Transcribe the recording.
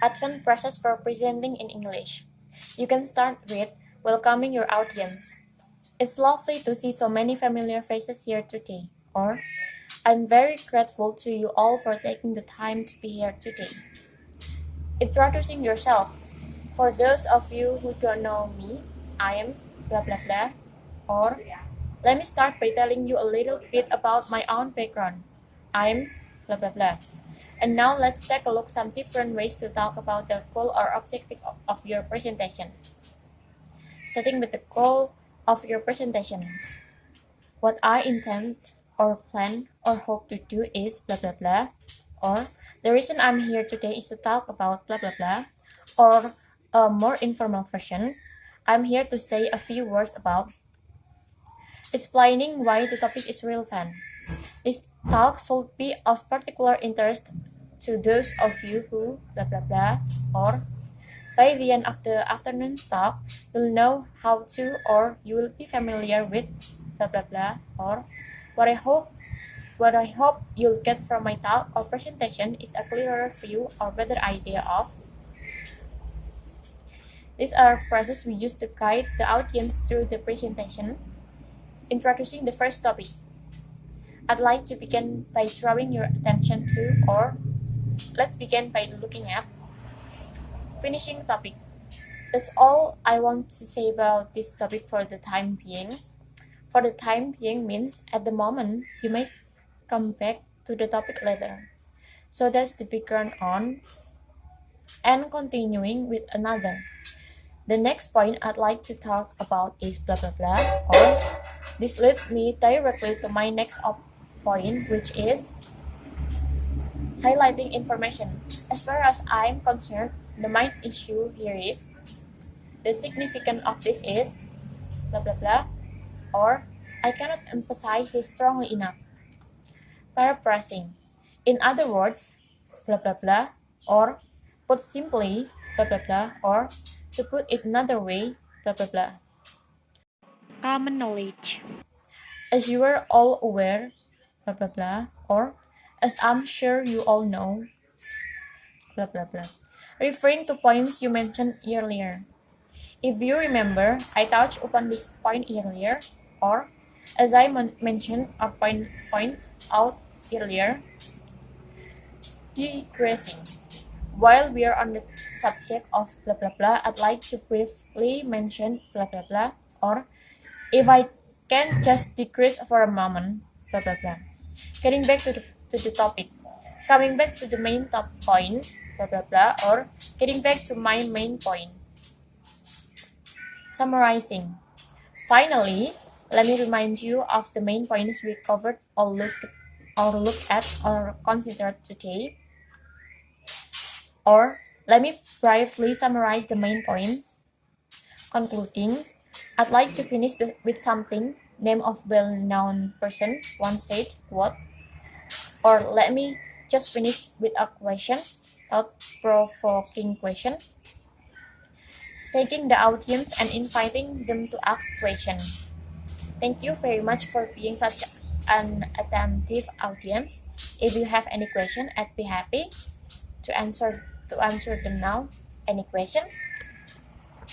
advanced process for presenting in English. You can start with welcoming your audience. It's lovely to see so many familiar faces here today. Or, I'm very grateful to you all for taking the time to be here today. Introducing yourself. For those of you who don't know me, I am blah blah blah. Or, let me start by telling you a little bit about my own background. I'm blah blah blah. And now let's take a look some different ways to talk about the goal or objective of your presentation. Starting with the goal of your presentation. What I intend or plan or hope to do is blah blah blah. Or the reason I'm here today is to talk about blah blah blah. Or a more informal version. I'm here to say a few words about explaining why the topic is relevant. This talk should be of particular interest to those of you who blah blah blah. Or by the end of the afternoon's talk, you'll know how to or you will be familiar with blah blah blah. Or what I hope you'll get from my talk or presentation is a clearer view or better idea of. These are phrases we use to guide the audience through the presentation. Introducing the first topic. I'd like to begin by drawing your attention to, or let's begin by looking at, finishing topic. That's all I want to say about this topic for the time being. For the time being means at the moment you may come back to the topic later. So that's the background on, and continuing with another. The next point I'd like to talk about is blah blah blah, or this leads me directly to my next point, which is highlighting information. As far as I'm concerned, the main issue here is the significance of this is blah blah blah, or I cannot emphasize this strongly enough. Paraphrasing. In other words, blah blah blah, or put simply, blah blah blah, or to put it another way, blah blah blah. Common knowledge. As you are all aware, blah blah blah, or as I'm sure you all know, blah blah blah. Referring to points you mentioned earlier. If you remember, I touched upon this point earlier, or as I mentioned or point out earlier, digressing. While we are on the subject of blah blah blah, I'd like to briefly mention blah blah blah, or if I can just digress for a moment, blah blah blah. Getting back to the topic, coming back to the main top point, blah blah blah, or getting back to my main point. Summarizing. Finally, let me remind you of the main points we covered or look at or considered today. Or let me briefly summarize the main points. Concluding, I'd like to finish with something name of well-known person once said, quote, or let me just finish with a question, thought-provoking question, taking the audience and inviting them to ask questions. Thank you very much for being such an attentive audience. If you have any question, I'd be happy to answer them now. Any question?